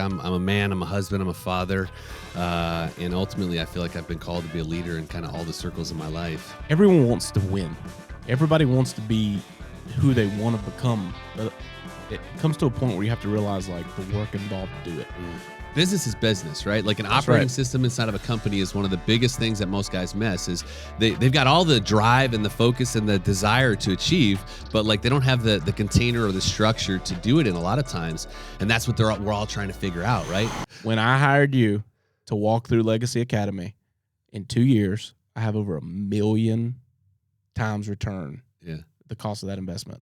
I'm a man, I'm a husband, I'm a father, and ultimately I feel like I've been called to be a leader in kind of all the circles of my life. Everyone wants to win. Everybody wants to be who they want to become. But it comes to a point where you have to realize like the work involved to do it. Business is business, right? Like an That's operating right. system inside of a company is one of the biggest things that most guys miss. Is they've got all the drive and the focus and the desire to achieve, but like they don't have the container or the structure to do it in a lot of times, and that's what we're all trying to figure out, right? When I hired you to walk through Legacy Academy in 2 years, I have over 1 million times return the cost of that investment.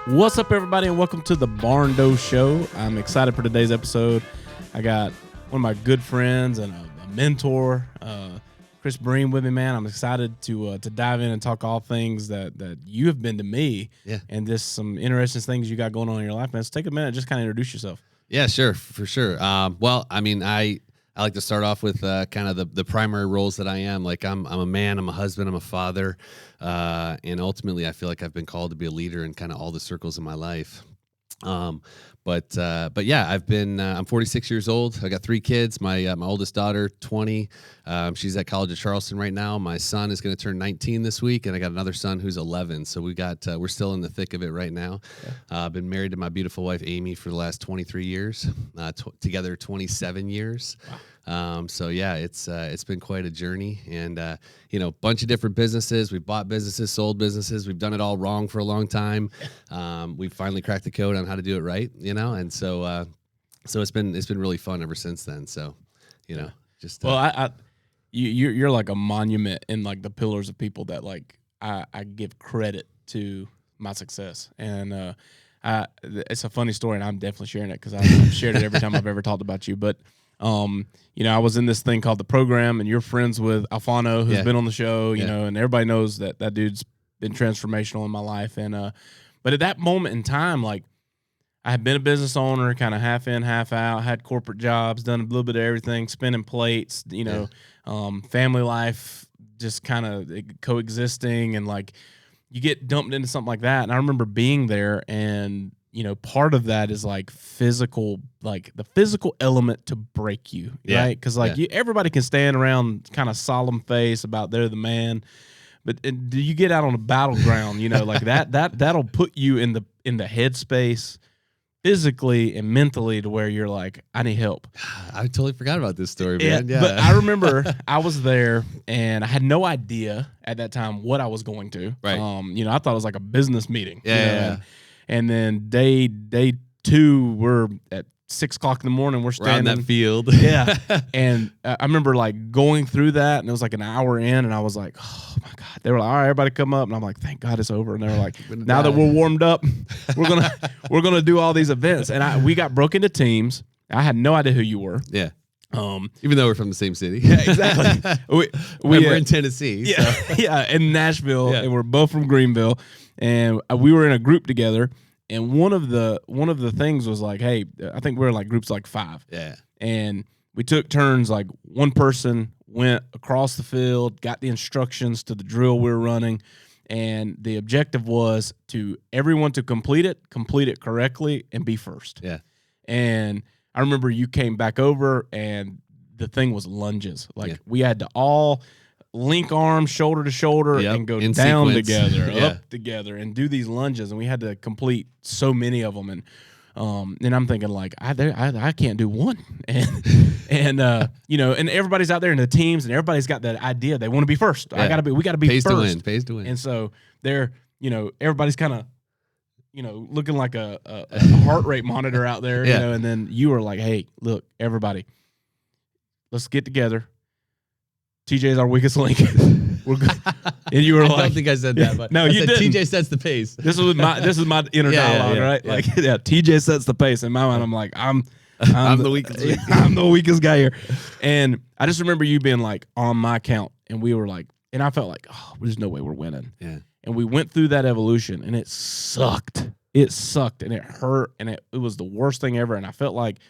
What's up, everybody, and welcome to the Barndo Show. I'm excited for today's episode. I got one of my good friends and a mentor, Chris Breen, with me, man. I'm excited to dive in and talk all things that you have been to me, and just some interesting things you got going on in your life, man. So take a minute, just kind of introduce yourself. Yeah, sure, for sure. Well, I mean, I like to start off with kind of the primary roles that I am. Like I'm a man, I'm a husband, I'm a father, and ultimately I feel like I've been called to be a leader in kind of all the circles of my life. But yeah, I'm 46 years old. I got 3 kids. My oldest daughter, 20. She's at College of Charleston right now. My son is going to turn 19 this week, and I got another son who's 11. So we're still in the thick of it right now. I've been married to my beautiful wife, Amy, for the last 23 years, together 27 years. Wow. So yeah, it's been quite a journey, and bunch of different businesses. We've bought businesses, sold businesses. We've done it all wrong for a long time. We've finally cracked the code on how to do it right, and so it's been really fun ever since then. So, you're like a monument in like the pillars of people that like I give credit to my success, and it's a funny story, and I'm definitely sharing it because I've shared it every time I've ever talked about you, but. I was in this thing called The Program, and you're friends with Alfano, who's been on the show, and everybody knows that dude's been transformational in my life. And, but at that moment in time, like I had been a business owner, kind of half in, half out, had corporate jobs, done a little bit of everything, spinning plates, family life, just kind of coexisting. And like you get dumped into something like that. And I remember being there, and part of that is like the physical element to break you, right? Because everybody can stand around kind of solemn face about they're the man, but do you get out on a battleground, like that'll put you in the headspace physically and mentally to where you're like, I need help. I totally forgot about this story, man. Yeah. But I remember I was there, and I had no idea at that time what I was going to. Right. I thought it was like a business meeting. Yeah. And then day 2, we're at 6 o'clock in the morning. We're standing around that field. Yeah. And I remember like going through that, and it was like an hour in, and I was like, oh my God. They were like, all right, everybody come up. And I'm like, thank God it's over. And they were like, now that we're warmed up, we're gonna do all these events. And we got broke into teams. I had no idea who you were. Yeah. Even though we're from the same city. Yeah, exactly. We're in Tennessee. Yeah. So. Yeah. In Nashville. Yeah. And we're both from Greenville. And we were in a group together. And one of the things was like, hey, I think we were like groups like 5. Yeah. And we took turns, like one person went across the field, got the instructions to the drill we were running, and the objective was to everyone to complete it correctly, and be first. Yeah. And I remember you came back over, and the thing was lunges. Like we had to all link arms shoulder to shoulder and go in down sequence. Together, up together, and do these lunges. And we had to complete so many of them. And I'm thinking like, I can't do one. And everybody's out there in the teams, and everybody's got that idea. They want to be first. We got to be first. Pays to win. And so they're, everybody's kind of, looking like a heart rate monitor out there, and then you were like, hey, look, everybody, let's get together. TJ is our weakest link. We're good. And you were like, I don't think I said that, but no, you didn't. TJ sets the pace. This is my inner dialogue, right? Yeah. Like, TJ sets the pace. In my mind, I'm like, I'm the weakest. I'm the weakest guy here. And I just remember you being like, on my count, and we were like, and I felt like, oh, there's no way we're winning. Yeah. And we went through that evolution, and it sucked. It sucked, and it hurt, and it was the worst thing ever. And I felt like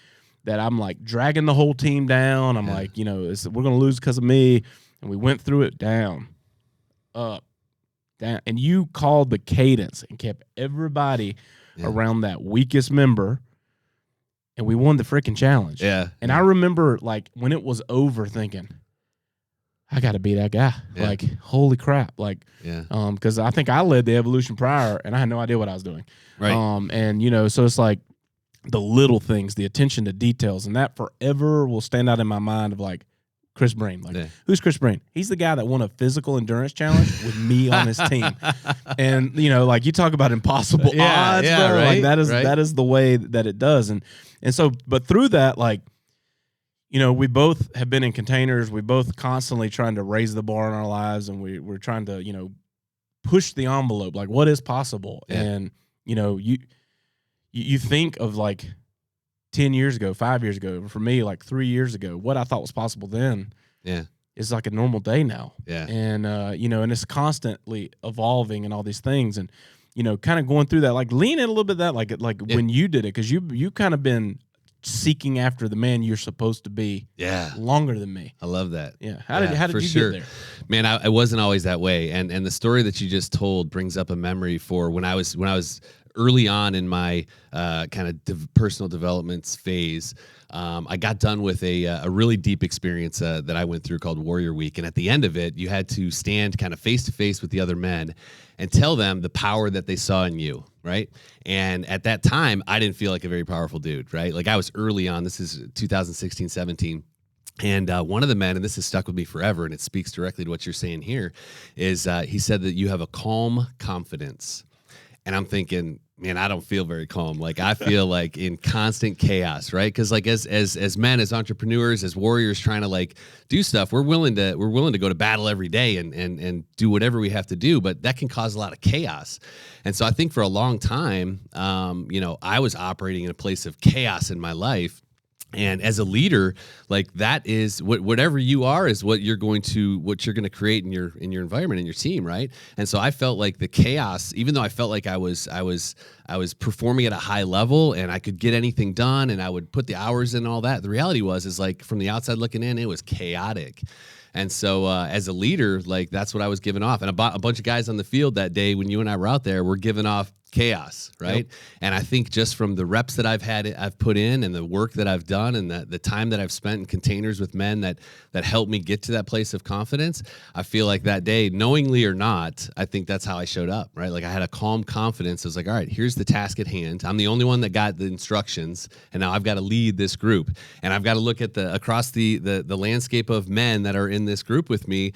that I'm like dragging the whole team down. I'm like, you know, we're going to lose because of me. And we went through it down, up, down. And you called the cadence and kept everybody around that weakest member. And we won the freaking challenge. Yeah. And I remember, like, when it was over thinking, I got to be that guy. Yeah. Like, holy crap. Like, because I think I led the evolution prior, and I had no idea what I was doing. Right. And, you know, so it's like the little things, the attention to details, and that forever will stand out in my mind of, like, Chris Breen. Like, who's Chris Breen? He's the guy that won a physical endurance challenge with me on his team. And, you know, like, you talk about impossible odds, bro. Right, like, that is the way that it does. And so, but through that, like, you know, we both have been in containers. We both constantly trying to raise the bar in our lives, and we're trying to, you know, push the envelope, like what is possible. And, you know, you think of like 10 years ago, 5 years ago, for me, like 3 years ago, what I thought was possible then is like a normal day now. Yeah. And, you know, and it's constantly evolving and all these things. And, you know, kind of going through that, like lean in a little bit of that, like when you did it, because you kind of been seeking after the man you're supposed to be longer than me. I love that. Yeah. How did you get there? Man, I wasn't always that way. And the story that you just told brings up a memory for when I was early on in my kind of personal development phase. I got done with a really deep experience that I went through called Warrior Week. And at the end of it, you had to stand kind of face to face with the other men and tell them the power that they saw in you, right? And at that time, I didn't feel like a very powerful dude, right? Like I was early on. This is 2016, 17. And one of the men, and this has stuck with me forever, and it speaks directly to what you're saying here, is he said that you have a calm confidence. And I'm thinking, man, I don't feel very calm. Like I feel like in constant chaos, right? Because like as men, as entrepreneurs, as warriors trying to like do stuff, we're willing to go to battle every day and do whatever we have to do, but that can cause a lot of chaos. And so I think for a long time, you know, I was operating in a place of chaos in my life. And as a leader, like that is whatever you are is what you're going to create in your environment, in your team, right? And so I felt like the chaos, even though I felt like I was performing at a high level and I could get anything done and I would put the hours in and all that. The reality is like from the outside looking in, it was chaotic. And so as a leader, like that's what I was giving off. And a bunch of guys on the field that day when you and I were out there were giving off chaos, right? Yep. And I think just from the reps that I've put in and the work that I've done and the time that I've spent in containers with men that helped me get to that place of confidence, I feel like that day, knowingly or not, I think that's how I showed up, right? Like I had a calm confidence. I was like, all right, here's the task at hand. I'm the only one that got the instructions, and now I've got to lead this group. And I've got to look at across the landscape of men that are in this group with me.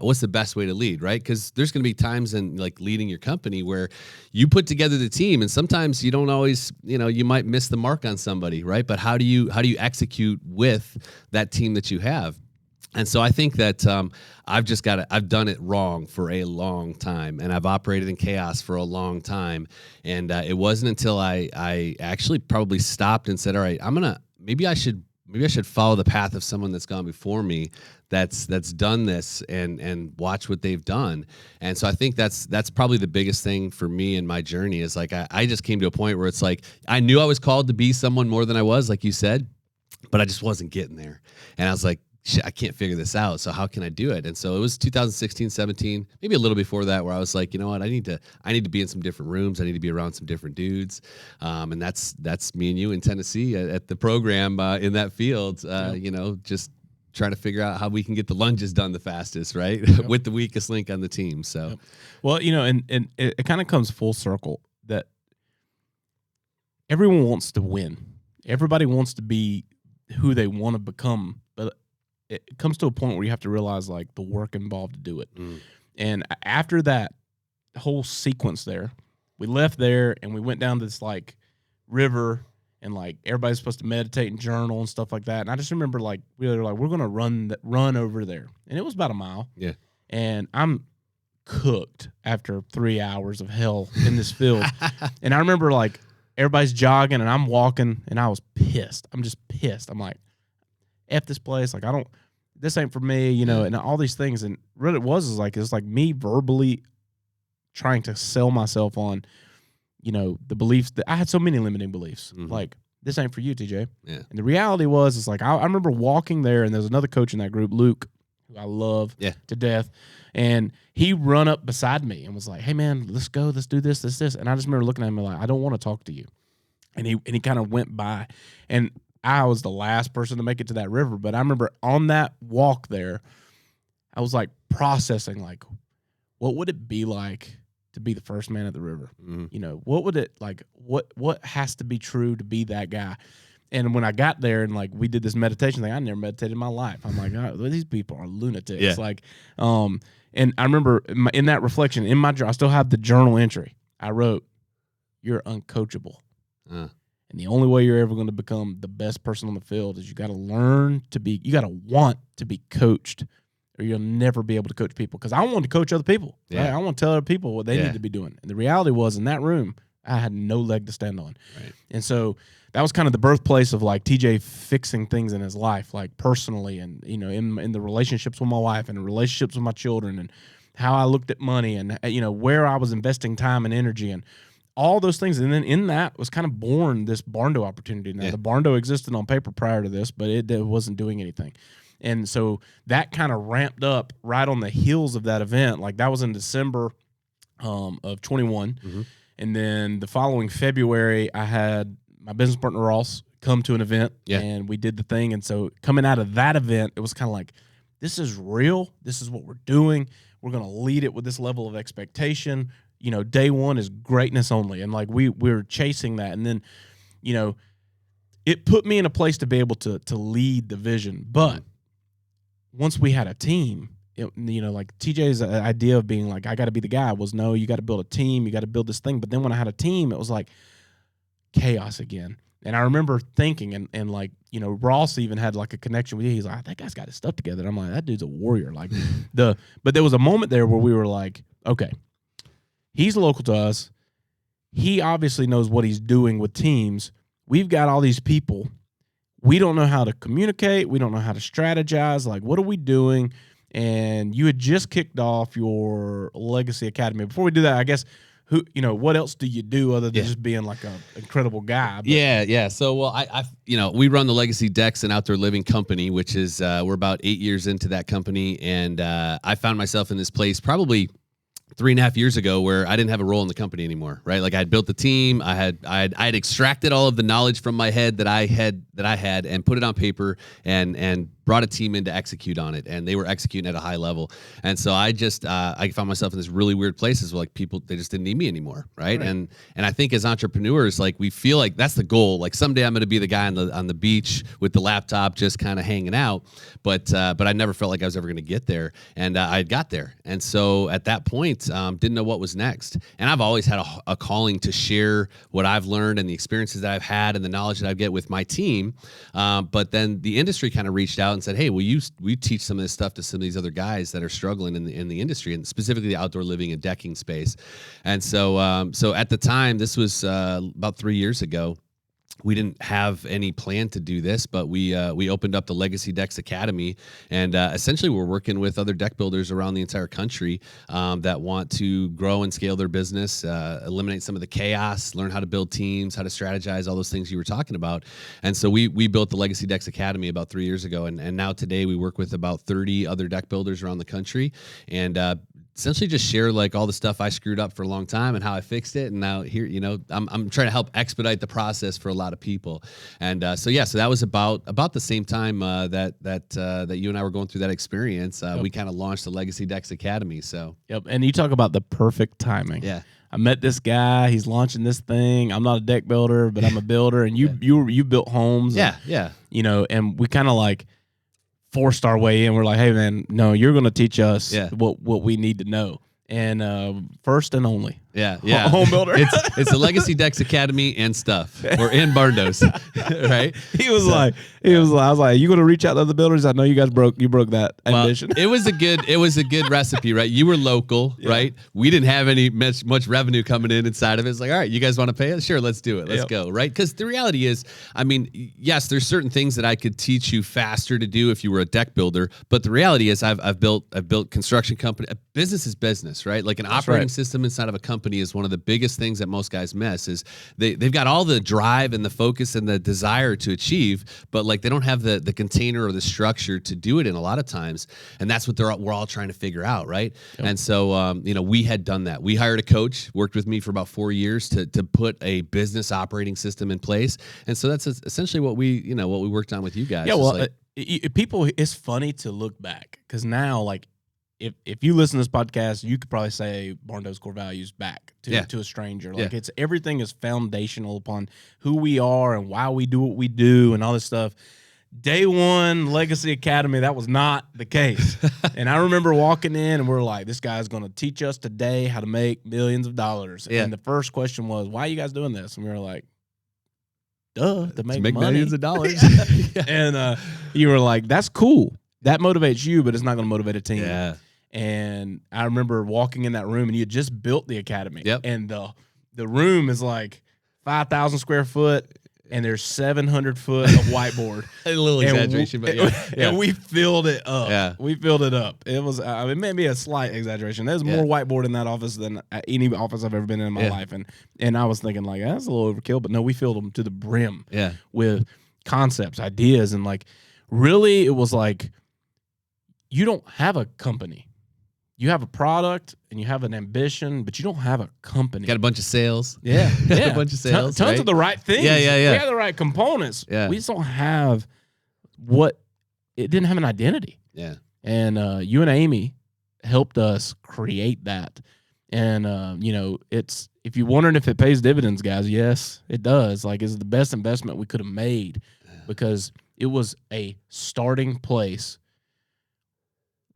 What's the best way to lead, right? Because there's going to be times in like leading your company where you put together the team, and sometimes you don't always, you know, you might miss the mark on somebody, right? But how do you execute with that team that you have? And so I think that I've done it wrong for a long time, and I've operated in chaos for a long time. And it wasn't until I actually probably stopped and said, all right, maybe I should follow the path of someone that's gone before me, that's done this and watch what they've done. And so I think that's probably the biggest thing for me in my journey is like I just came to a point where it's like I knew I was called to be someone more than I was, like you said, but I just wasn't getting there. And I was like, shit, I can't figure this out. So how can I do it? And so it was 2016, 17, maybe a little before that, where I was like, you know what, I need to be in some different rooms. I need to be around some different dudes. And that's me and you in Tennessee at the program in that field, you know, just trying to figure out how we can get the lunges done the fastest, right? Yep. With the weakest link on the team. So, yep. Well, you know, and it kind of comes full circle that everyone wants to win. Everybody wants to be who they want to become, but it comes to a point where you have to realize like the work involved to do it. And after that whole sequence there, we left there and we went down this like river and like everybody's supposed to meditate and journal and stuff like that. And I just remember like we were like, we're going to run over there. And it was about a mile. Yeah. And I'm cooked after 3 hours of hell in this field. And I remember like everybody's jogging and I'm walking and I was pissed. I'm just pissed. I'm like, F this place. Like, this ain't for me, you know, and all these things. And what it was is like me verbally trying to sell myself on, you know, the beliefs that I had so many limiting beliefs, like this ain't for you, TJ. Yeah. And the reality was, it's like, I remember walking there, and there's another coach in that group, Luke, who I love to death. And he run up beside me and was like, hey, man, let's go. Let's do this. And I just remember looking at him like, I don't want to talk to you. And he kind of went by. And I was the last person to make it to that river. But I remember on that walk there, I was like processing, like, what would it be like to be the first man at the river? Mm-hmm. You know, what would it like? What has to be true to be that guy? And when I got there and like we did this meditation thing, I never meditated in my life. I'm like, oh, these people are lunatics. Yeah. Like, and I remember in that reflection in my journal, I still have the journal entry. I wrote, "You're uncoachable." And the only way you're ever going to become the best person on the field is you got to you got to want to be coached, or you'll never be able to coach people. Because I wanted to coach other people. Yeah. Right? I want to tell other people what they need to be doing. And the reality was, in that room, I had no leg to stand on. Right. And so that was kind of the birthplace of like TJ fixing things in his life, like personally, and you know, in the relationships with my wife and the relationships with my children, and how I looked at money, and you know, where I was investing time and energy, and all those things. And then in that was kind of born this Barndo opportunity. Now the Barndo existed on paper prior to this, but it wasn't doing anything. And so that kind of ramped up right on the heels of that event. Like that was in December of 21. Mm-hmm. And then the following February, I had my business partner Ross come to an event, and we did the thing. And so coming out of that event, it was kind of like, this is real. This is what we're doing. We're going to lead it with this level of expectation. You know, day one is greatness only. And like we're chasing that. And then, you know, it put me in a place to be able to lead the vision. But once we had a team, you know, like TJ's idea of being like, I got to be the guy was, no, you got to build a team. You got to build this thing. But then when I had a team, it was like chaos again. And I remember thinking, and like, you know, Ross even had like a connection with you. He's like, that guy's got his stuff together. And I'm like, that dude's a warrior. Like but there was a moment there where we were like, okay, he's local to us. He obviously knows what he's doing with teams. We've got all these people. We don't know how to communicate. We don't know how to strategize. Like, what are we doing? And you had just kicked off your Legacy Academy. Before we do that, I guess, what else do you do other than just being like an incredible guy? But Yeah. So, well, I we run the Legacy Decks and Outdoor Living Company, which is we're about 8 years into that company, and I found myself in this place probably 3.5 years ago where I didn't have a role in the company anymore, right? Like I had built the team, I had extracted all of the knowledge from my head that I had and put it on paper and brought a team in to execute on it, and they were executing at a high level. And so I just I found myself in this really weird places where like people, they just didn't need me anymore, right? And I think as entrepreneurs, like we feel like that's the goal. Like someday I'm going to be the guy on the beach with the laptop, just kind of hanging out. But I never felt like I was ever going to get there, and I got there. And so at that point, didn't know what was next. And I've always had a calling to share what I've learned and the experiences that I've had and the knowledge that I get with my team. But then the industry kind of reached out and said, hey, will you teach some of this stuff to some of these other guys that are struggling in the industry, and specifically the outdoor living and decking space. And so so at the time, this was about 3 years ago, we didn't have any plan to do this, but we opened up the Legacy Decks Academy, and essentially we're working with other deck builders around the entire country that want to grow and scale their business, eliminate some of the chaos, learn how to build teams, how to strategize, all those things you were talking about. And so we built the Legacy Decks Academy about 3 years ago, and now today we work with about 30 other deck builders around the country, and essentially just share like all the stuff I screwed up for a long time and how I fixed it. And now here, I'm trying to help expedite the process for a lot of people. And so that was about the same time that you and I were going through that experience. We kind of launched the Legacy Decks Academy. So and you talk about the perfect timing. Yeah. I met this guy. He's launching this thing. I'm not a deck builder, but I'm a builder. And you built homes. Yeah. And we kind of like forced our way in. We're like, hey man, no, you're going to teach us what we need to know. And first and only, home builder. it's the Legacy Decks Academy and stuff. We're in Barndo's, right? He was like, I was like, you going to reach out to other builders? I know you guys broke that ambition. It was a good recipe, right? You were local, right? We didn't have any much revenue coming inside of it. It's like, all right, you guys want to pay us? Sure, let's do it. Let's go, right? Because the reality is, I mean, yes, there's certain things that I could teach you faster to do if you were a deck builder, but the reality is, I've built construction company. Business is business, right? Like an operating system inside of a company company is one of the biggest things that most guys miss is they've got all the drive and the focus and the desire to achieve, but like they don't have the container or the structure to do it in a lot of times. And that's what we're all trying to figure out, right? Yep. And so, we had done that. We hired a coach, worked with me for about 4 years to put a business operating system in place. And so that's essentially what we worked on with you guys. Yeah, well, people, it's funny to look back because now, like, if you listen to this podcast, you could probably say Barndo's core values back to a stranger. Like everything is foundational upon who we are and why we do what we do and all this stuff. Day one, Legacy Academy, that was not the case. And I remember walking in and we're like, this guy's going to teach us today how to make millions of dollars. Yeah. And the first question was, why are you guys doing this? And we were like, duh, to make money. Millions of dollars. And you were like, that's cool. That motivates you, but it's not going to motivate a team. Yeah. And I remember walking in that room, and you had just built the academy. Yep. And the room is like 5,000 square foot, and there's 700 foot of whiteboard. A little exaggeration, but yeah. And we filled it up. Yeah. We filled it up. It was, it may be a slight exaggeration. There's more whiteboard in that office than any office I've ever been in my life. And I was thinking, like, that's a little overkill. But no, we filled them to the brim with concepts, ideas. And, like, really, it was like, you don't have a company. You have a product and you have an ambition, but you don't have a company. Got a bunch of sales. Yeah. A bunch of sales. Tons of the right things. Yeah. We have the right components. Yeah. We just don't have it didn't have an identity. Yeah. And you and Amy helped us create that. And, it's, if you're wondering if it pays dividends, guys, yes, it does. Like, it's the best investment we could have made because it was a starting place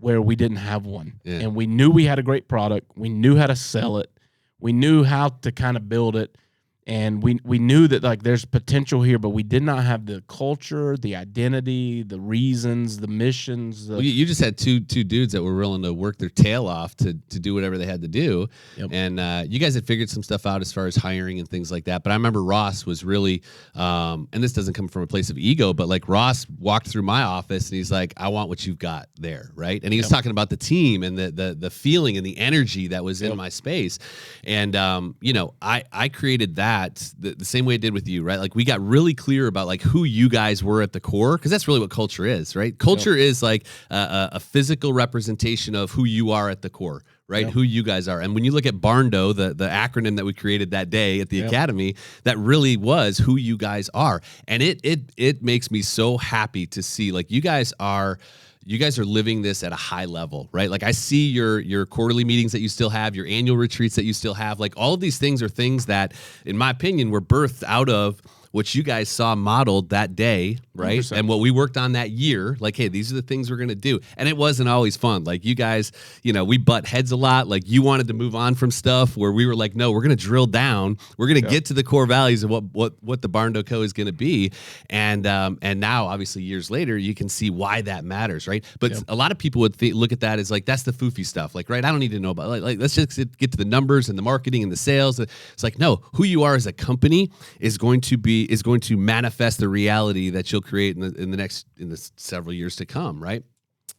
where we didn't have one. Yeah. And we knew we had a great product. We knew how to sell it. We knew how to kind of build it. And we knew that, like, there's potential here, but we did not have the culture, the identity, the reasons, the missions. Well, you just had two dudes that were willing to work their tail off to do whatever they had to do. Yep. And you guys had figured some stuff out as far as hiring and things like that. But I remember Ross was really, and this doesn't come from a place of ego, but, like, Ross walked through my office and he's like, I want what you've got there, right? And he was talking about the team and the feeling and the energy that was in my space. And, I created that the same way I did with you, right? Like, we got really clear about, like, who you guys were at the core, because that's really what culture is, right? Culture is like a physical representation of who you are at the core, right? Who you guys are. And when you look at Barndo, the acronym that we created that day at the academy, that really was who you guys are. And it makes me so happy to see, like, you guys are living this at a high level, right? Like, I see your quarterly meetings that you still have, your annual retreats that you still have. Like, all of these things are things that, in my opinion, were birthed out of what you guys saw modeled that day, right? 100%. And what we worked on that year, like, hey, these are the things we're going to do. And it wasn't always fun. Like, you guys, we butt heads a lot. Like, you wanted to move on from stuff where we were like, no, we're going to drill down. We're going to get to the core values of what the Barndo Co. is going to be. And now, obviously, years later, you can see why that matters, right? But a lot of people would look at that as, like, that's the foofy stuff. Like, right, I don't need to know about, like let's just get to the numbers and the marketing and the sales. It's like, no, who you are as a company is going to manifest the reality that you'll create in the several years to come, right?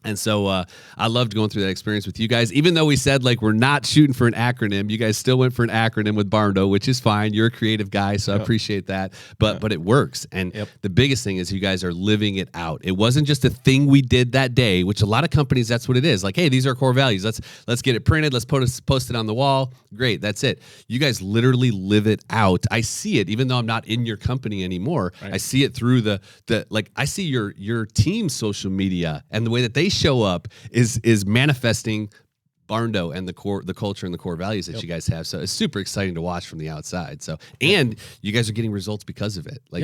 And so I loved going through that experience with you guys. Even though we said, like, we're not shooting for an acronym, you guys still went for an acronym with Barndo, which is fine. You're a creative guy, so I appreciate that. But it works. And the biggest thing is you guys are living it out. It wasn't just a thing we did that day, which a lot of companies, that's what it is. Like, hey, these are core values. Let's get it printed. Let's post it on the wall. Great, that's it. You guys literally live it out. I see it, even though I'm not in your company anymore. Right. I see it through I see your team's social media, and the way that they show up is manifesting Barndo and the culture and the core values that you guys have. So it's super exciting to watch from the outside. So, and you guys are getting results because of it. Like,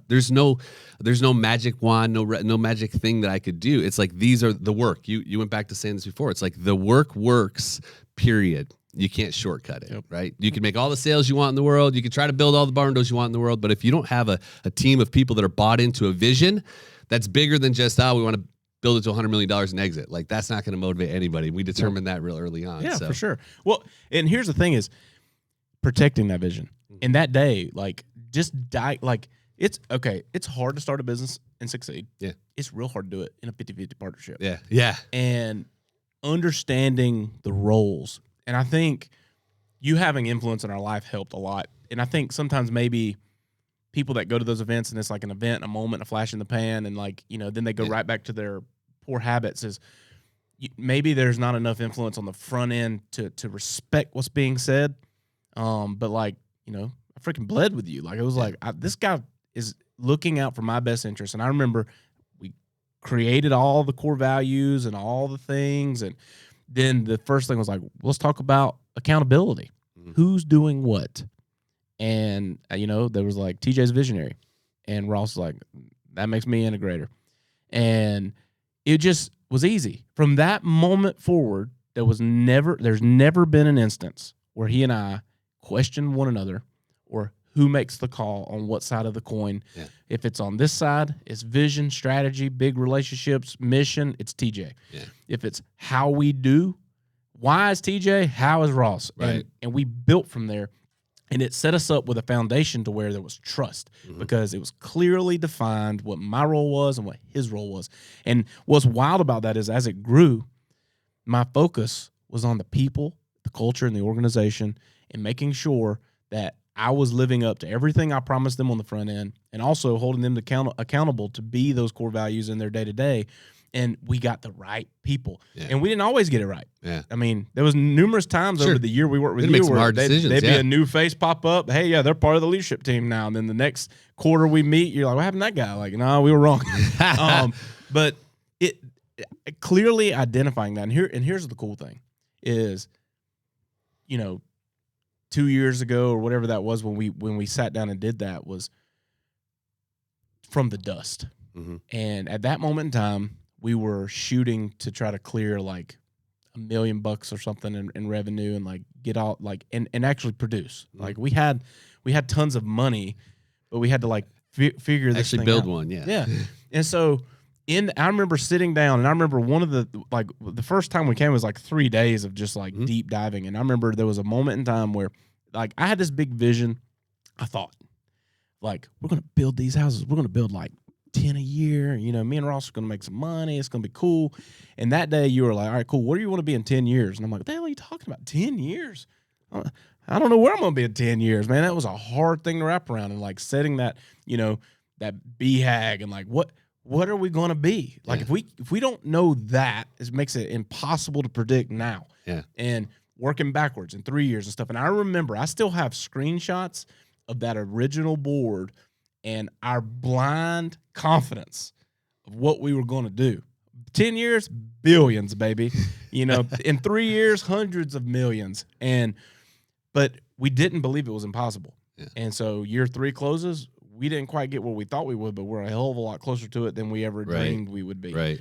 there's no magic wand, no magic thing that I could do. It's like, these are the work. You went back to saying this before. It's like, the work works, period. You can't shortcut it, right? You can make all the sales you want in the world. You can try to build all the Barndos you want in the world. But if you don't have a team of people that are bought into a vision that's bigger than just, we want to build it to $100 million and exit. Like, that's not going to motivate anybody. We determined that real early on. Yeah, for sure. Well, and here's the thing is protecting that vision. In that day, like, it's okay. It's hard to start a business and succeed. Yeah. It's real hard to do it in a 50-50 partnership. Yeah. Yeah. And understanding the roles. And I think, you having influence in our life helped a lot. And I think sometimes maybe people that go to those events and it's like an event, a moment, a flash in the pan, and like, you know, then they go right back to their poor habits is maybe there's not enough influence on the front end to respect what's being said. But like, you know, I freaking bled with you. Like it was like, this guy is looking out for my best interest. And I remember we created all the core values and all the things. And then the first thing was like, let's talk about accountability. Mm-hmm. Who's doing what? And, you know, there was like TJ's visionary. And Ross was like, that makes me integrator. And it just was easy. From that moment forward, there's never been an instance where he and I questioned one another or who makes the call on what side of the coin. Yeah. If it's on this side, it's vision, strategy, big relationships, mission, it's TJ. Yeah. If it's how we do, why is TJ, how is Ross? Right. And we built from there. And it set us up with a foundation to where there was trust because it was clearly defined what my role was and what his role was. And what's wild about that is as it grew, my focus was on the people, the culture, and the organization and making sure that I was living up to everything I promised them on the front end and also holding them accountable to be those core values in their day-to-day. And we got the right people. Yeah. And we didn't always get it right. Yeah. I mean, there was numerous times over the year we worked with you where they'd be a new face pop up. Hey, yeah, they're part of the leadership team now. And then the next quarter we meet, you're like, what happened to that guy? Like, no, we were wrong. But it clearly identifying that. And here's the cool thing is, you know, 2 years ago or whatever that was when we sat down and did that was from the dust. Mm-hmm. And at that moment in time, we were shooting to try to clear like $1 million or something in revenue and like get out like and actually produce. Mm-hmm. Like we had tons of money, but we had to like figure this thing build out. One. Yeah. And so I remember sitting down and I remember one of the first time we came was like 3 days of just like deep diving. And I remember there was a moment in time where like I had this big vision. I thought like, we're going to build these houses. We're going to build like 10 a year, you know, me and Ross are going to make some money. It's going to be cool. And that day you were like, all right, cool. What do you want to be in 10 years? And I'm like, what the hell are you talking about? 10 years? I don't know where I'm going to be in 10 years, man. That was a hard thing to wrap around and like setting that, you know, that BHAG and like, what are we going to be? Like if we don't know that, it makes it impossible to predict now. Yeah. And working backwards in 3 years and stuff. And I remember I still have screenshots of that original board and our blind confidence of what we were going to do. 10 years, billions, baby. You know, in 3 years, hundreds of millions. But we didn't believe it was impossible. Yeah. And so year 3 closes, we didn't quite get where we thought we would, but we're a hell of a lot closer to it than we ever dreamed we would be. Right.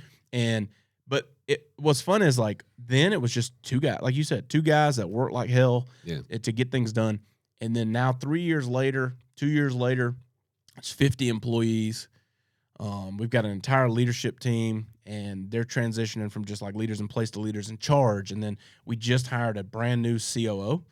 But what's fun is like then it was just 2 guys, like you said, 2 guys that worked like hell to get things done. And then now 3 years later, 2 years later, it's 50 employees. We've got an entire leadership team, and they're transitioning from just like leaders in place to leaders in charge. And then we just hired a brand new COO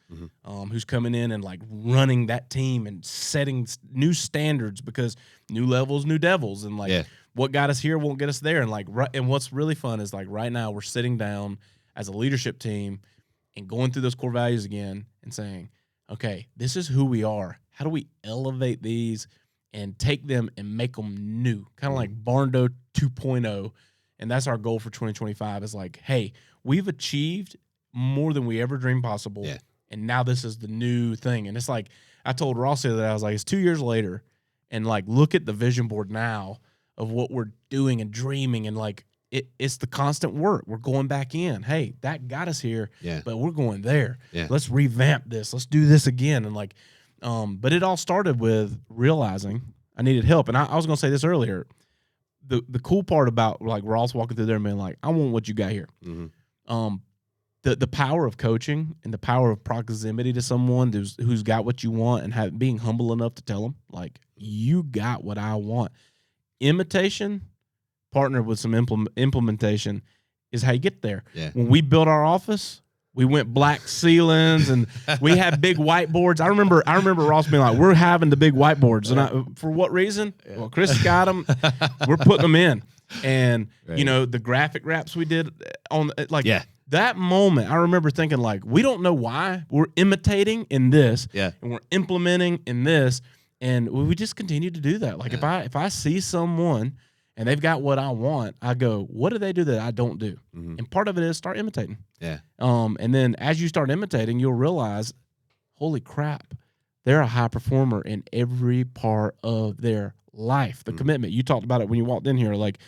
who's coming in and like running that team and setting new standards because new levels, new devils. And like what got us here won't get us there. And like and what's really fun is like right now we're sitting down as a leadership team and going through those core values again and saying, okay, this is who we are. How do we elevate these and take them and make them new, kind of like Barndo 2.0. And that's our goal for 2025 is like, hey, we've achieved more than we ever dreamed possible. Yeah. And now this is the new thing. And it's like, I told Ross the other day, I was like, it's 2 years later. And like, look at the vision board now of what we're doing and dreaming. And like, it's the constant work. We're going back in. Hey, that got us here, but we're going there. Yeah. Let's revamp this. Let's do this again. And like, but it all started with realizing I needed help. And I was going to say this earlier. The cool part about like Ross walking through there and being like, I want what you got here. Mm-hmm. The power of coaching and the power of proximity to someone who's got what you want and being humble enough to tell them, like, you got what I want. Imitation partnered with some implementation is how you get there. Yeah. When we built our office, we went black ceilings and we had big whiteboards. I remember Ross being like, we're having the big whiteboards. And for what reason? Yeah. Well, Chris got them. We're putting them in. And, you know, the graphic wraps we did on like that moment, I remember thinking, like, we don't know why we're imitating in this, Yeah. and we're implementing in this, and we just continue to do that. Like, if I see someone and they've got what I want, I go, what do they do that I don't do? Mm-hmm. And part of it is start imitating. Yeah. And then as you start imitating, you'll realize, holy crap, they're a high performer in every part of their life. The commitment, you talked about it when you walked in here, like,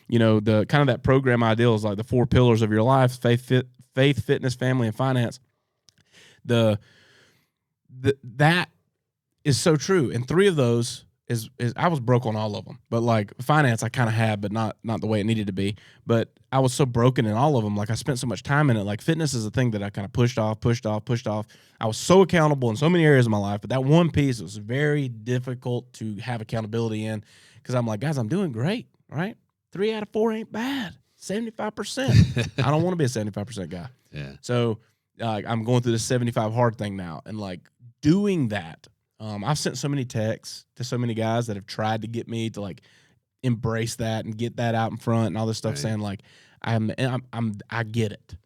you know, the kind of that program ideal is like the 4 pillars of your life: faith, fitness, family, and finance. That is so true. And 3 of those is I was broke on all of them, but like finance I kind of had, but not the way it needed to be. But I was so broken in all of them. Like I spent so much time in it. Like fitness is a thing that I kind of pushed off. I was so accountable in so many areas of my life, but that one piece was very difficult to have accountability in, because I'm like, guys, I'm doing great, right? 3 out of 4 ain't bad. 75%. I don't want to be a 75% guy. Yeah. So I'm going through the 75 hard thing now, and like doing that. I've sent so many texts to so many guys that have tried to get me to like embrace that and get that out in front and all this stuff, saying like I get it.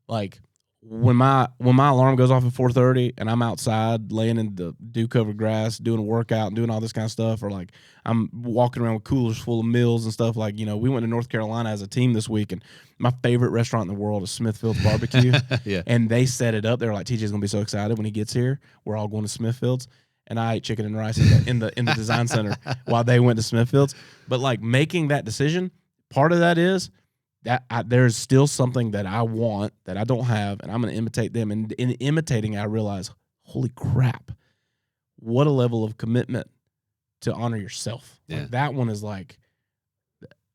Like when my alarm goes off at 4:30 and I'm outside laying in the dew covered grass doing a workout and doing all this kind of stuff, or like I'm walking around with coolers full of meals and stuff. Like, you know, we went to North Carolina as a team this week, and my favorite restaurant in the world is Smithfield's Barbecue. Yeah. And they set it up. They were like, TJ's gonna be so excited when he gets here. We're all going to Smithfield's. And I ate chicken and rice in the design center while they went to Smithfield's. But like making that decision, part of that is that there's still something that I want that I don't have, and I'm going to imitate them. And in imitating, I realize, holy crap, what a level of commitment to honor yourself. Yeah. Like that one is like,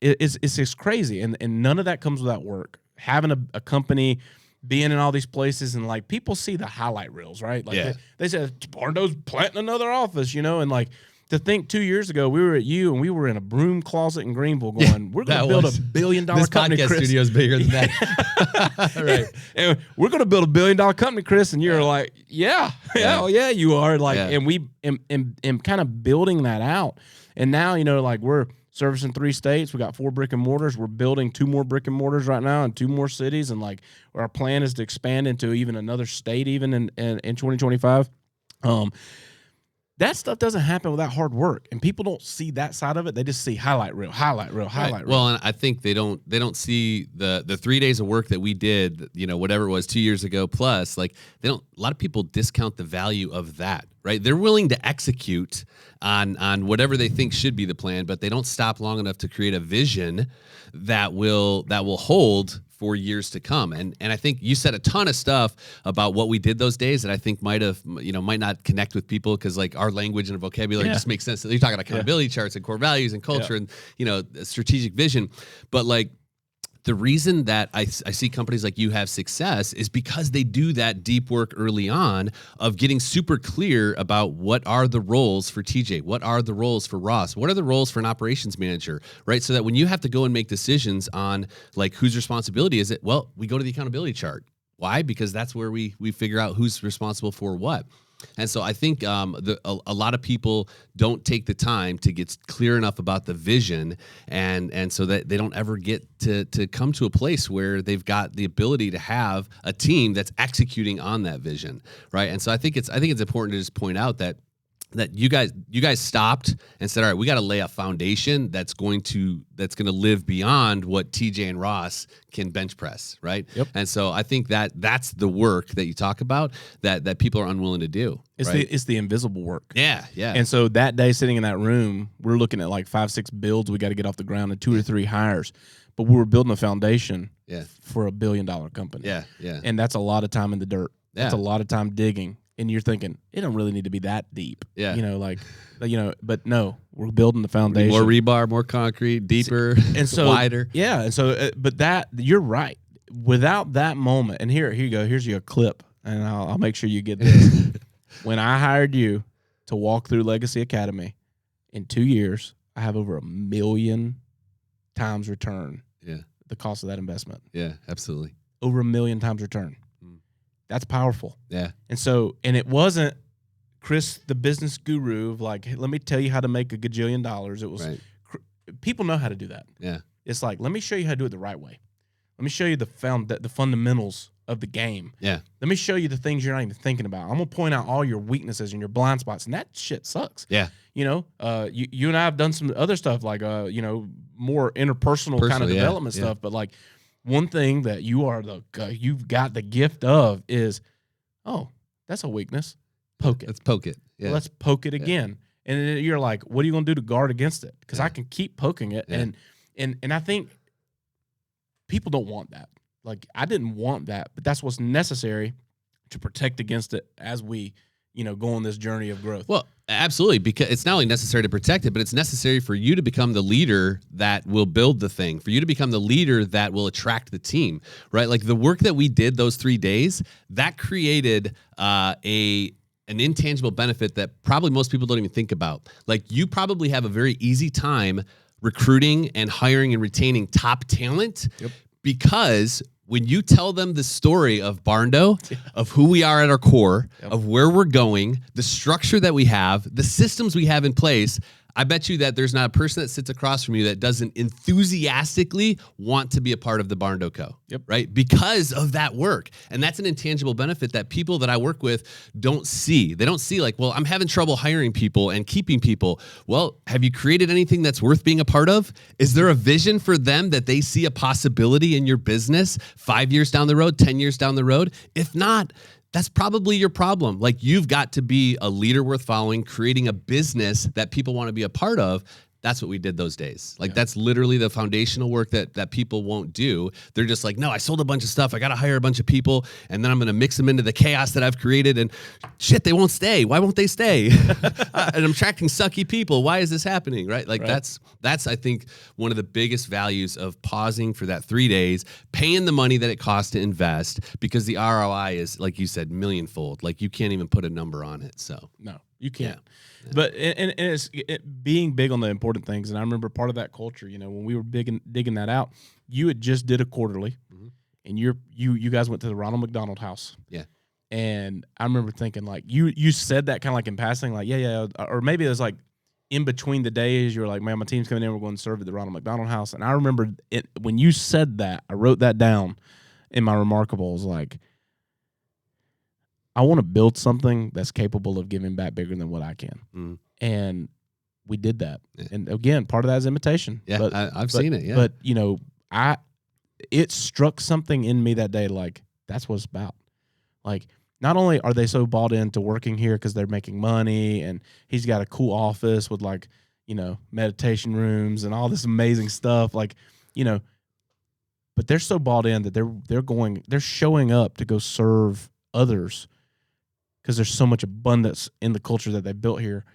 it's just crazy. And none of that comes without work. Having a company, being in all these places, and like people see the highlight reels, right? Like they said, Barndo's planting another office, you know, and like to think 2 years ago we were at you and we were in a broom closet in Greenville going, we're going to build $1 billion company. This podcast studio is bigger than that. Right. And we're going to build $1 billion company, Chris. And you're like, oh yeah, you are. Like, and we am kind of building that out. And now, you know, like we're servicing 3 states. We got 4 brick and mortars. We're building 2 more brick and mortars right now in 2 more cities. And like our plan is to expand into even another state even in 2025. That stuff doesn't happen without hard work, and people don't see that side of it. They just see highlight reel. Right. Well, and I think they don't see the 3 days of work that we did, you know, whatever it was 2 years ago plus. Like a lot of people discount the value of that, right? They're willing to execute on whatever they think should be the plan, but they don't stop long enough to create a vision that will hold for years to come. And I think you said a ton of stuff about what we did those days that I think might not connect with people, because like our language and vocabulary just makes sense. You're talking accountability charts and core values and culture and, you know, strategic vision. But like the reason that I see companies like you have success is because they do that deep work early on of getting super clear about what are the roles for TJ, what are the roles for Ross, what are the roles for an operations manager, right? So that when you have to go and make decisions on like whose responsibility is it, well, we go to the accountability chart. Why? Because that's where we figure out who's responsible for what. And so I think a lot of people don't take the time to get clear enough about the vision, and so that they don't ever get to come to a place where they've got the ability to have a team that's executing on that vision, right? And so I think it's important to just point out that you guys stopped and said, all right, we got to lay a foundation that's going to live beyond what TJ and Ross can bench press, right? Yep. And so I think that's the work that you talk about that people are unwilling to do. It's the invisible work. Yeah. And so that day sitting in that room, we're looking at like 5-6 builds we got to get off the ground and 2 or 3 hires, but we were building a foundation for $1 billion company. Yeah. And that's a lot of time in the dirt. That's a lot of time digging. And you're thinking, it don't really need to be that deep. Yeah. You know, like, you know, but no, we're building the foundation. More rebar, more concrete, deeper, and so wider. Yeah. And so, but you're right. Without that moment, and here you go, here's your clip, and I'll make sure you get this. When I hired you to walk through Legacy Academy in 2 years, I have over 1 million times return. Yeah. The cost of that investment. Yeah, absolutely. Over 1 million times return. That's powerful. Yeah. And so, and it wasn't Chris, the business guru, of like, hey, let me tell you how to make $1 gajillion. It was, people know how to do that. Yeah. It's like, let me show you how to do it the right way. Let me show you the fundamentals of the game. Yeah. Let me show you the things you're not even thinking about. I'm gonna point out all your weaknesses and your blind spots, and that shit sucks. Yeah. You know, you and I have done some other stuff like you know, more interpersonal kind of development stuff. But like one thing that you've got the gift of is, oh, that's a weakness. Poke it. Let's poke it. Yeah. Let's poke it again. And then you're like, what are you gonna do to guard against it? Because I can keep poking it, and I think people don't want that. Like, I didn't want that, but that's what's necessary to protect against it as we, you know, go on this journey of growth. Well, absolutely, because it's not only necessary to protect it, but it's necessary for you to become the leader that will build the thing, for you to become the leader that will attract the team, right? Like the work that we did those 3 days, that created an intangible benefit that probably most people don't even think about. Like, you probably have a very easy time recruiting and hiring and retaining top talent because when you tell them the story of Barndo, of who we are at our core, of where we're going, the structure that we have, the systems we have in place, I bet you that there's not a person that sits across from you that doesn't enthusiastically want to be a part of the Barndo Co. Right? Because of that work. And that's an intangible benefit that people that I work with don't see. They don't see like, well, I'm having trouble hiring people and keeping people. Well, have you created anything that's worth being a part of? Is there a vision for them that they see a possibility in your business 5 years down the road, 10 years down the road? If not, that's probably your problem. Like, you've got to be a leader worth following, creating a business that people want to be a part of. That's what we did those days. Like, that's literally the foundational work that people won't do. They're just like, no, I sold a bunch of stuff. I got to hire a bunch of people, and then I'm going to mix them into the chaos that I've created. And shit, they won't stay. Why won't they stay? And I'm attracting sucky people. Why is this happening? Right? Like, that's I think one of the biggest values of pausing for that 3 days, paying the money that it costs to invest, because the ROI is, like you said, millionfold. Like, you can't even put a number on it. So no, you can't. But and it's being big on the important things. And I remember part of that culture, you know, when we were digging that out, you had just did a quarterly, and you guys went to the Ronald McDonald House. Yeah. And I remember thinking, like, you said that kind of like in passing, like, yeah, or maybe it was like in between the days, you were like, man, my team's coming in, we're going to serve at the Ronald McDonald House. And I remember it when you said that, I wrote that down in my remarkables, like, I want to build something that's capable of giving back bigger than what I can. And we did that. And again, part of that is imitation. Yeah, but, I've seen it. Yeah. But, you know, it struck something in me that day, like, that's what it's about. Like, not only are they so bought into working here because they're making money, and he's got a cool office with, like, you know, meditation rooms and all this amazing stuff, like, you know, but they're so bought in that they're showing up to go serve others because there's so much abundance in the culture that they built here.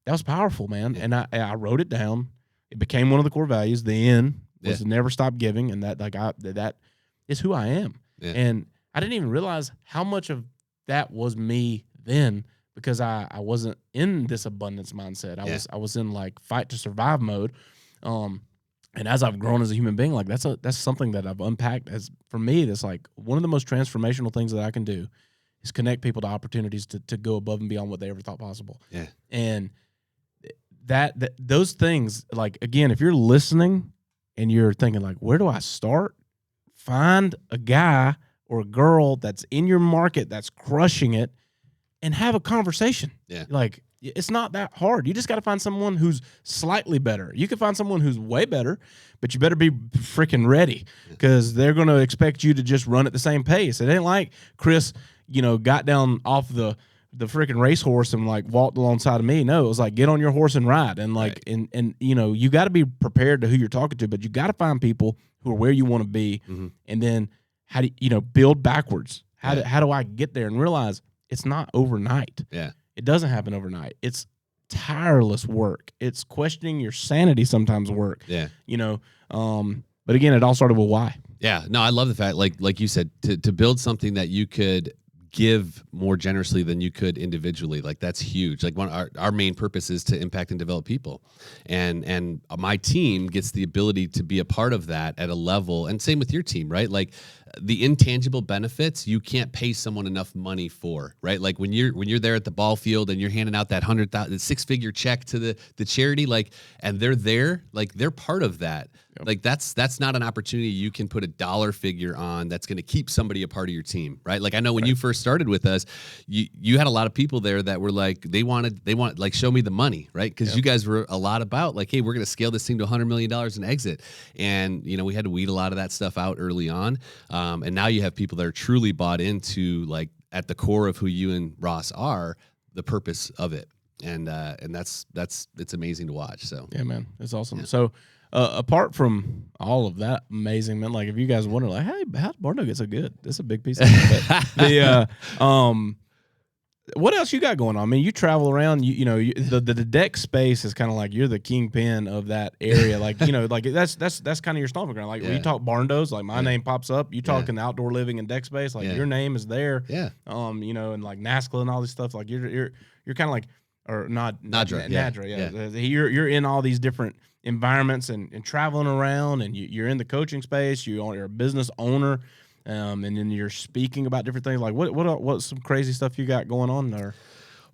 That was powerful, man. And I wrote it down. It became one of the core values. The end was to never stop giving, and that is who I am. Yeah. And I didn't even realize how much of that was me then, because I wasn't in this abundance mindset. I was in like fight to survive mode. And as I've grown as a human being, like that's something that I've unpacked as, for me, that's like one of the most transformational things that I can do is connect people to opportunities to go above and beyond what they ever thought possible. Yeah. And that those things, like, again, if you're listening and you're thinking like, where do I start? Find a guy or a girl that's in your market that's crushing it and have a conversation. Yeah. Like, it's not that hard. You just got to find someone who's slightly better. You can find someone who's way better, but you better be freaking ready, because they're going to expect you to just run at the same pace. It ain't like Chris, you know, got down off the freaking racehorse and like walked alongside of me. No, it was like, get on your horse and ride. And like, and you know, you got to be prepared to who you're talking to, but you got to find people who are where you want to be. And then how do you know, build backwards? How do I get there and realize it's not overnight? Yeah. It doesn't happen overnight. It's tireless work. It's questioning your sanity sometimes work. Yeah. You know, but again, it all started with why. Yeah. No, I love the fact, like you said, to build something that you could give more generously than you could individually. Like, that's huge. Like, our main purpose is to impact and develop people. And my team gets the ability to be a part of that at a level, and same with your team, right? Like, the intangible benefits you can't pay someone enough money for, right? Like when you're there at the ball field and you're handing out that 6-figure check to the charity, like, and they're there, like they're part of that. Yep. Like that's not an opportunity you can put a dollar figure on that's going to keep somebody a part of your team, right? Like I know when you first started with us, you had a lot of people there that were like they want like show me the money, right? Because you guys were a lot about like, hey, we're going to scale this thing to $100 million and exit, and we had to weed a lot of that stuff out early on, and now you have people that are truly bought into, like, at the core of who you and Ross are, the purpose of it, and that's it's amazing to watch. So yeah, man, it's awesome. Yeah. So apart from all of that amazing, man, like if you guys wonder, like, hey, how'd Barndo get so good? That's a big piece of it. What else you got going on? I mean, you travel around. The deck space is kind of like you're the kingpin of that area. Like like that's kind of your stomping ground. Like when you talk Barndos, like my name pops up. You talk in the outdoor living and deck space, like your name is there. Yeah. And like Nashville and all this stuff. Like you're kind of like, or not Nadra. Yeah. You're in all these different environments and traveling around, and you're in the coaching space. You're a business owner. And then you're speaking about different things. Like what's some crazy stuff you got going on there?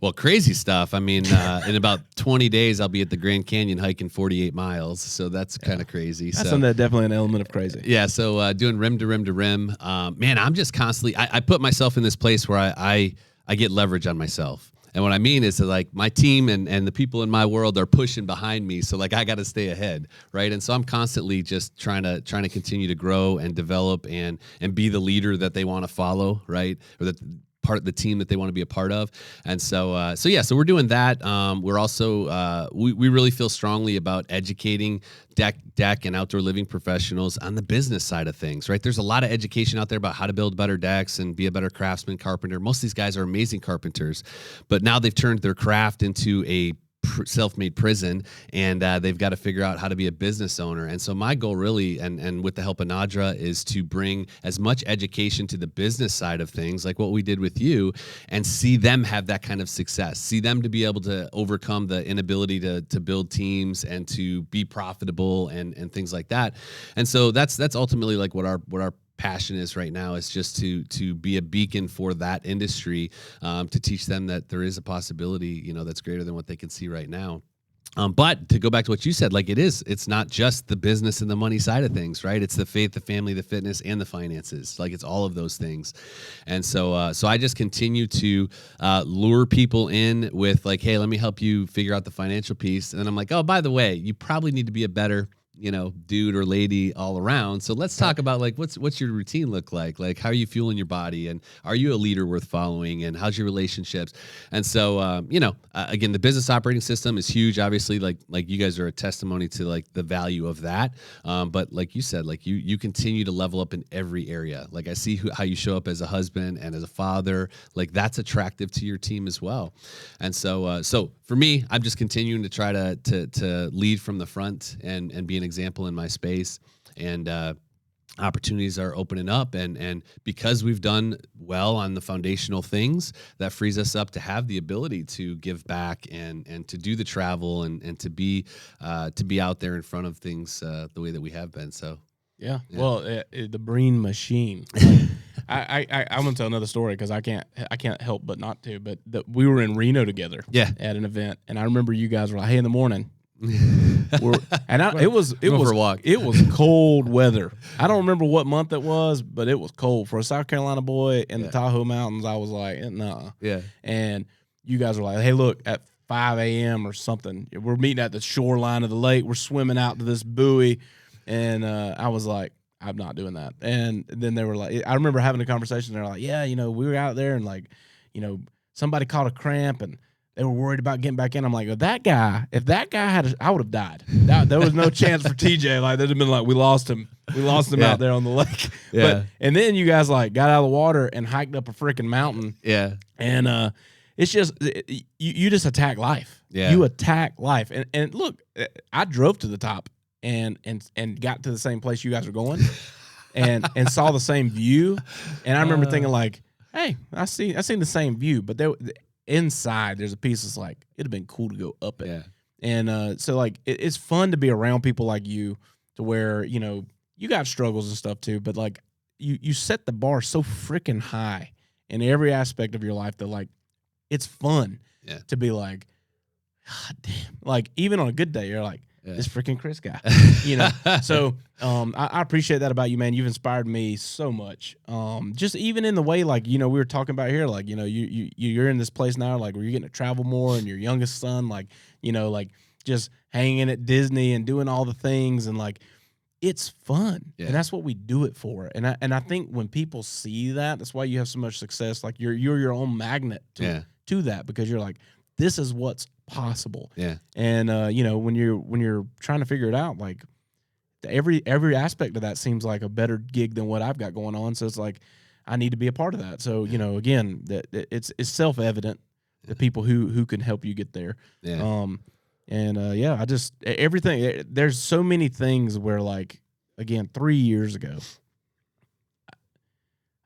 Well, crazy stuff. I mean, in about 20 days, I'll be at the Grand Canyon hiking 48 miles. So that's kind of crazy. That's definitely an element of crazy. Yeah. So doing rim to rim to rim. Man, I'm just constantly, I put myself in this place where I get leverage on myself. And what I mean is that, like, my team and the people in my world are pushing behind me, so like I got to stay ahead, right? And so I'm constantly just trying to continue to grow and develop and be the leader that they want to follow, right? Or that part of the team that they want to be a part of. And so so we're doing that. We're also we really feel strongly about educating deck and outdoor living professionals on the business side of things, right? There's a lot of education out there about how to build better decks and be a better craftsman, carpenter. Most of these guys are amazing carpenters, but now they've turned their craft into a self-made prison, and they've got to figure out how to be a business owner. And so my goal really, and with the help of Nadra, is to bring as much education to the business side of things, like what we did with you, and see them have that kind of success, see them to be able to overcome the inability to build teams and to be profitable and things like that. And so that's ultimately like what our passion is right now, is just to be a beacon for that industry, to teach them that there is a possibility, that's greater than what they can see right now. But to go back to what you said, like it's not just the business and the money side of things, right? It's the faith, the family, the fitness, and the finances. Like it's all of those things. And so I just continue to lure people in with like, hey, let me help you figure out the financial piece. And then I'm like, oh, by the way, you probably need to be a better dude or lady all around. So let's talk about like what's your routine look like? Like how are you fueling your body, and are you a leader worth following, and how's your relationships? And so again, the business operating system is huge. Obviously, like you guys are a testimony to like the value of that. But like you said, like you continue to level up in every area. Like I see how you show up as a husband and as a father. Like that's attractive to your team as well. And so for me, I'm just continuing to try to lead from the front and be an example in my space, and opportunities are opening up, and because we've done well on the foundational things, that frees us up to have the ability to give back and to do the travel and to be out there in front of things the way that we have been. So yeah. Well, the Breen machine. I'm gonna tell another story because I can't help but not to. But we were in Reno together, at an event, and I remember you guys were like, "Hey, in the morning." It was a walk. It was cold weather. I don't remember what month it was, but it was cold for a South Carolina boy in the Tahoe Mountains. I was like, nah. Yeah. And you guys were like, hey, look, at 5 a.m. or something, we're meeting at the shoreline of the lake. We're swimming out to this buoy, and I was like, I'm not doing that. And then they were like, I remember having a conversation. They're like, yeah, we were out there, and like, somebody caught a cramp, and they were worried about getting back in. I'm like, if that guy had, I would have died. There was no chance for TJ. Like, they'd have been like, we lost him out there on the lake. Yeah. And then you guys like got out of the water and hiked up a freaking mountain. Yeah. And it's just you just attack life. Yeah. You attack life. And look, I drove to the top and got to the same place you guys are going, and saw the same view. And I remember thinking like, hey, I seen the same view, but inside there's a piece that's like, it'd have been cool to go up it. Yeah. And so like it's fun to be around people like you, to where you got struggles and stuff too, but like you set the bar so freaking high in every aspect of your life that like it's fun to be like, God damn. Like even on a good day, you're like, this freaking Chris guy, you know. So I appreciate that about you, man. You've inspired me so much. Just even in the way, like, you know, we were talking about here, like, you know, you're in this place now, like, where you're getting to travel more, and your youngest son, like, you know, like just hanging at Disney and doing all the things, and like it's fun, and that's what we do it for. And I think when people see that, that's why you have so much success. Like you're your own magnet to that, because you're like, this is what's possible. And you know, when you're trying to figure it out, like every aspect of that seems like a better gig than what I've got going on. So it's like I need to be a part of that. So you know, again, that it's self-evident the people who can help you get there. I just everything. There's so many things where, like, again, 3 years ago,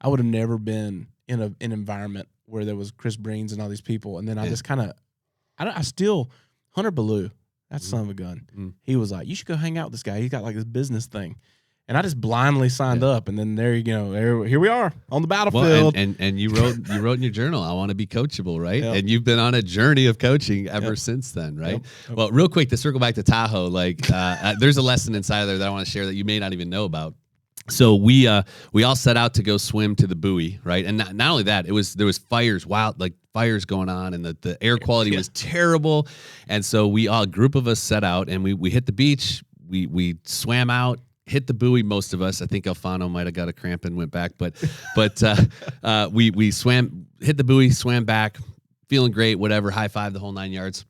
I would have never been in an environment where there was Chris Breens and all these people, and then I just kind of, I still, Hunter Ballou, that son of a gun, he was like, you should go hang out with this guy. He's got like this business thing. And I just blindly signed up, and then there you go. Here we are on the battlefield. Well, and you wrote in your journal, I want to be coachable, right? And you've been on a journey of coaching ever since then, right? Well, real quick, to circle back to Tahoe, like there's a lesson inside of there that I want to share that you may not even know about. So we all set out to go swim to the buoy, right? And not only that, there was fires, fires going on, and the air quality was terrible. And so a group of us set out, and we hit the beach. We swam out, hit the buoy. Most of us, I think Alfano might have got a cramp and went back, but we swam, hit the buoy, swam back, feeling great, whatever, high five, the whole 9 yards.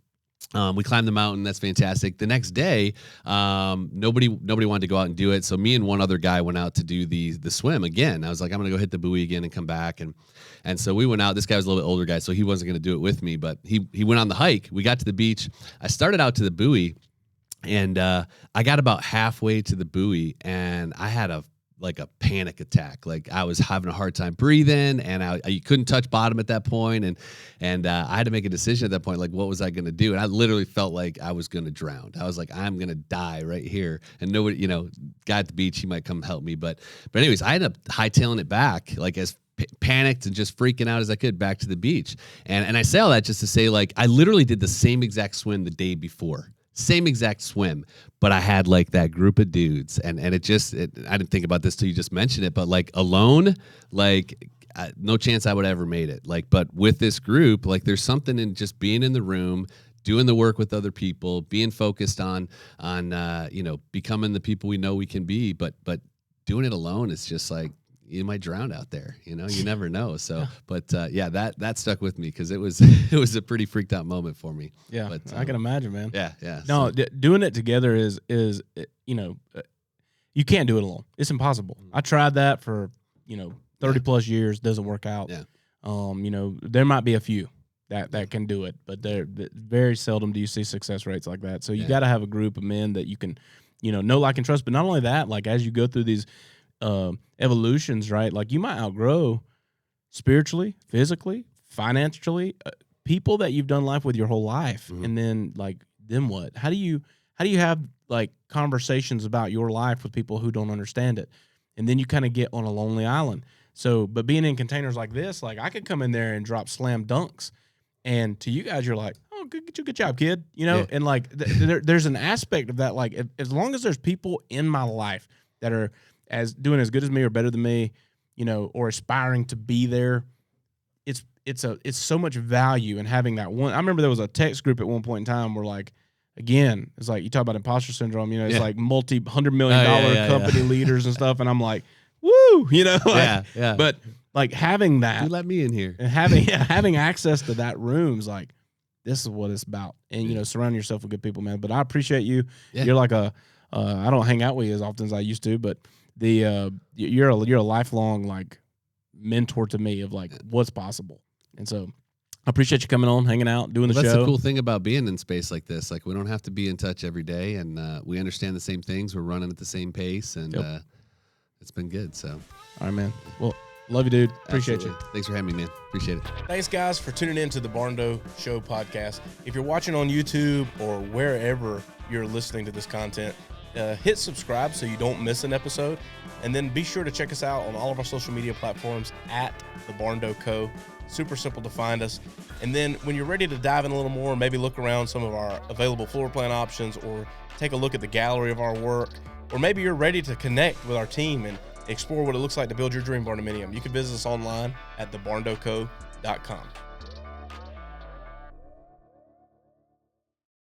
We climbed the mountain. That's fantastic. The next day, nobody wanted to go out and do it. So me and one other guy went out to do the swim again. I was like, I'm going to go hit the buoy again and come back. And so we went out. This guy was a little bit older guy, so he wasn't going to do it with me, but he went on the hike. We got to the beach. I started out to the buoy, and I got about halfway to the buoy, and I had a panic attack. Like I was having a hard time breathing, and I couldn't touch bottom at that point. And I had to make a decision at that point. Like, what was I going to do? And I literally felt like I was going to drown. I was like, I'm going to die right here. And nobody, guy at the beach, he might come help me. But anyways, I ended up hightailing it back, like as panicked and just freaking out as I could, back to the beach. And I say all that just to say, like, I literally did the same exact swim the day before. Same exact swim, but I had like that group of dudes, and I didn't think about this till you just mentioned it, but like alone, like no chance I would ever made it. Like, but with this group, like there's something in just being in the room, doing the work with other people, being focused on becoming the people we know we can be, but doing it alone is just like, you might drown out there, you never know. So, but that stuck with me, because it was a pretty freaked out moment for me. Yeah, but, I can imagine, man. Yeah. No, doing it together is you can't do it alone. It's impossible. I tried that for 30 plus years, doesn't work out. Yeah. There might be a few that can do it, but very seldom do you see success rates like that. So you got to have a group of men that you can know, like, and trust. But not only that, like as you go through these evolutions, right? Like you might outgrow spiritually, physically, financially, people that you've done life with your whole life. And then what? How do you have like conversations about your life with people who don't understand it? And then you kind of get on a lonely island. So, but being in containers like this, like I could come in there and drop slam dunks, and to you guys, you're like, oh, good job, kid. And like there's an aspect of that. Like as long as there's people in my life that are doing as good as me or better than me, or aspiring to be there, it's so much value in having that one. I remember there was a text group at one point in time where, like, again, it's like you talk about imposter syndrome. It's like $100 million company leaders and stuff, and I'm like, woo, But like having that, you let me in here, and having access to that room's like, this is what it's about. And surround yourself with good people, man. But I appreciate you. You're like I don't hang out with you as often as I used to, but you're a lifelong like mentor to me of like what's possible. And so I appreciate you coming on, hanging out, doing the show. That's the cool thing about being in space like this. Like we don't have to be in touch every day, and we understand the same things. We're running at the same pace, and it's been good. So, all right, man. Well, love you, dude. Appreciate you. Thanks for having me, man. Appreciate it. Thanks, guys, for tuning in to the Barndo Show podcast. If you're watching on YouTube or wherever you're listening to this content, hit subscribe so you don't miss an episode. And then be sure to check us out on all of our social media platforms at the Barndo Co. Super simple to find us. And then when you're ready to dive in a little more, maybe look around some of our available floor plan options, or take a look at the gallery of our work, or maybe you're ready to connect with our team and explore what it looks like to build your dream barndominium, you can visit us online at thebarndoco.com.